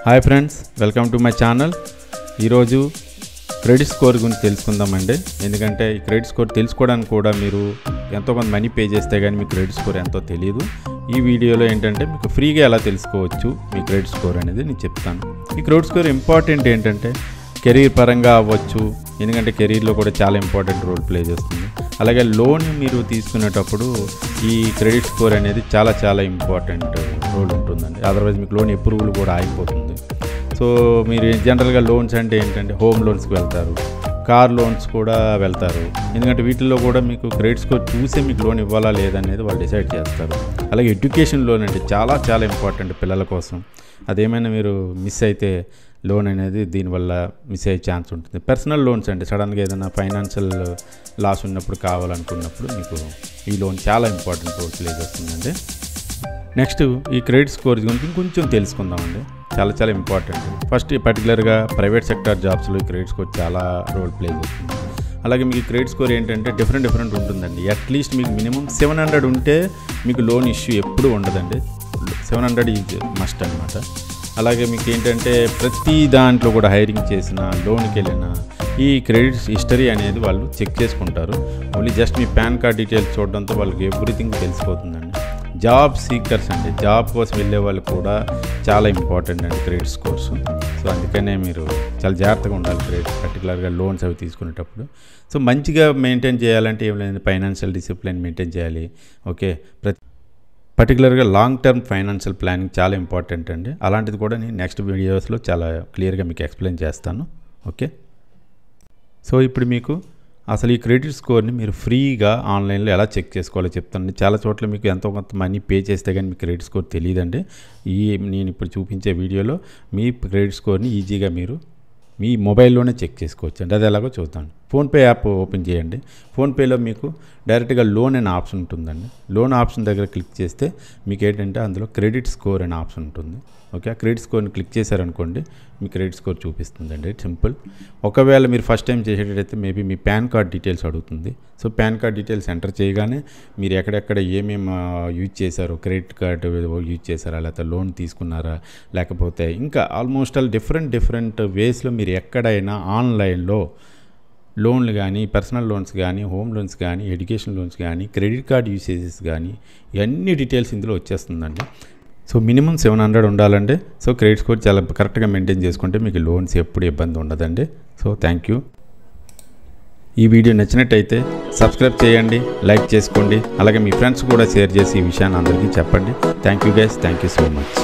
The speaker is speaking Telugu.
Hi friends, welcome to my channel. ఈరోజు క్రెడిట్ స్కోర్ గురించి తెలుసుకుందామండి. ఎందుకంటే ఈ క్రెడిట్ స్కోర్ తెలుసుకోవడానికి కూడా మీరు ఎంతో కొంత మనీ పే చేస్తే కానీ మీ క్రెడిట్ స్కోర్ ఎంతో తెలియదు. ఈ వీడియోలో ఏంటంటే మీకు ఫ్రీగా ఎలా తెలుసుకోవచ్చు మీ క్రెడిట్ స్కోర్ అనేది నేను చెప్తాను. ఈ క్రెడిట్ స్కోర్ ఇంపార్టెంట్ ఏంటంటే కెరీర్ పరంగా అవ్వచ్చు, ఎందుకంటే కెరీర్లో కూడా చాలా ఇంపార్టెంట్ రోల్ ప్లే చేస్తుంది. అలాగే లోన్ మీరు తీసుకునేటప్పుడు ఈ క్రెడిట్ స్కోర్ అనేది చాలా ఇంపార్టెంట్ రోల్ ఉంటుందండి. అదర్వైజ్ మీకు లోన్ అప్రూవల్ కూడా ఆగిపోతుంది. సో మీరు జనరల్గా లోన్స్ అంటే ఏంటంటే హోమ్ లోన్స్కి వెళ్తారు, కార్ లోన్స్ కూడా వెళ్తారు. ఎందుకంటే వీటిల్లో కూడా మీకు క్రెడిట్ స్కోర్ చూసే మీకు లోన్ ఇవ్వాలా లేదనేది వాళ్ళు డిసైడ్ చేస్తారు. అలాగే ఎడ్యుకేషన్ లోన్ అంటే చాలా ఇంపార్టెంట్ పిల్లల కోసం. అదేమైనా మీరు మిస్ అయితే లోన్ అనేది దీనివల్ల మిస్ అయ్యే ఛాన్స్ ఉంటుంది. పర్సనల్ లోన్స్ అంటే సడన్గా ఏదైనా ఫైనాన్షియల్ లాస్ ఉన్నప్పుడు కావాలనుకున్నప్పుడు మీకు ఈ లోన్ చాలా ఇంపార్టెంట్ రోల్ ప్లే చేస్తుందండి. నెక్స్ట్ ఈ క్రెడిట్ స్కోర్ గురించి ఇంకొంచెం తెలుసుకుందామండి. చాలా ఇంపార్టెంట్. ఫస్ట్ పర్టికులర్గా ప్రైవేట్ సెక్టార్ జాబ్స్లో ఈ క్రెడిట్ స్కోర్ చాలా రోల్ ప్లే చేస్తుంది. అలాగే మీకు క్రెడిట్ స్కోర్ ఏంటంటే డిఫరెంట్ ఉంటుందండి. అట్లీస్ట్ మీకు మినిమం 700 ఉంటే మీకు లోన్ ఇష్యూ ఎప్పుడూ ఉండదండి. 700 ఈజ్ మస్ట్ అనమాట. అలాగే మీకు ఏంటంటే ప్రతి దాంట్లో కూడా హైరింగ్ చేసిన, లోన్కి వెళ్ళిన ఈ క్రెడిట్ హిస్టరీ అనేది వాళ్ళు చెక్ చేసుకుంటారు. ఓన్లీ జస్ట్ మీ పాన్ కార్డ్ డీటెయిల్స్ చూడడంతో వాళ్ళకి ఎవ్రీథింగ్ తెలిసిపోతుందండి. జాబ్ సీకర్స్ అండి, జాబ్ కోసం వెళ్ళే వాళ్ళు కూడా చాలా ఇంపార్టెంట్ అండి క్రెడిట్ స్కోర్స్. సో అందుకనే మీరు చాలా జాగ్రత్తగా ఉండాలి క్రెడిట్, పర్టికులర్గా లోన్స్ అవి తీసుకునేటప్పుడు. సో మంచిగా మెయింటైన్ చేయాలంటే ఏం లేదు, ఫైనాన్షియల్ డిసిప్లిన్ మెయింటైన్ చేయాలి. ఓకే, పర్టికులర్గా లాంగ్ టర్మ్ ఫైనాన్షియల్ ప్లానింగ్ చాలా ఇంపార్టెంట్ అండి. అలాంటిది కూడా నేను నెక్స్ట్ వీడియోస్లో చాలా క్లియర్గా మీకు ఎక్స్ప్లెయిన్ చేస్తాను. ఓకే, సో ఇప్పుడు మీకు అసలు ఈ క్రెడిట్ స్కోర్ని మీరు ఫ్రీగా ఆన్లైన్లో ఎలా చెక్ చేసుకోవాలో చెప్తాను. చాలా చోట్ల మీకు ఎంతో కొంత మనీ పే చేస్తే కానీ మీ క్రెడిట్ స్కోర్ తెలియదండి. నేను ఇప్పుడు చూపించే వీడియోలో మీ క్రెడిట్ స్కోర్ని ఈజీగా మీరు మీ మొబైల్లోనే చెక్ చేసుకోవచ్చు అండి. అది ఎలాగో చూస్తాను. ఫోన్పే యాప్ ఓపెన్ చేయండి. ఫోన్పేలో మీకు డైరెక్ట్గా లోన్ అనే ఆప్షన్ ఉంటుందండి. లోన్ ఆప్షన్ దగ్గర క్లిక్ చేస్తే మీకు ఏంటంటే అందులో క్రెడిట్ స్కోర్ అనే ఆప్షన్ ఉంటుంది. ఓకే, ఆ క్రెడిట్ స్కోర్ని క్లిక్ చేశారనుకోండి మీ క్రెడిట్ స్కోర్ చూపిస్తుందండి. సింపుల్. ఒకవేళ మీరు ఫస్ట్ టైం చేసేటట్టయితే మేబీ మీ పాన్ కార్డ్ డీటెయిల్స్ అడుగుతుంది. So pan card details enter చేయగానే మీరు ఎక్కడెక్కడ ఏమేమి యూజ్ చేశారో, క్రెడిట్ కార్డ్ యూజ్ చేశారా, లేకపోతే లోన్ తీసుకున్నారా, లేకపోతే ఇంకా ఆల్మోస్ట్ ఆల్ డిఫరెంట్ వేస్లో మీరు ఎక్కడైనా ఆన్లైన్లో లోన్లు కానీ, పర్సనల్ లోన్స్ కానీ, హోమ్ లోన్స్ కానీ, ఎడ్యుకేషన్ లోన్స్ కానీ, క్రెడిట్ కార్డ్ యూసేజెస్ కానీ ఇవన్నీ డీటెయిల్స్ ఇందులో వచ్చేస్తుందండి. సో మినిమం 700 ఉండాలండి. సో క్రెడిట్ స్కోర్ చాలా కరెక్ట్గా మెయింటైన్ చేసుకుంటే మీకు లోన్స్ ఎప్పుడు ఇబ్బంది ఉండదండి. So thank you. ఈ వీడియో నచ్చినట్టయితే సబ్స్క్రైబ్ చేయండి, లైక్ చేసుకోండి. అలాగే మీ ఫ్రెండ్స్ కూడా షేర్ చేసి ఈ విషయాన్ని అందరికీ చెప్పండి. Thank you guys, thank you so much.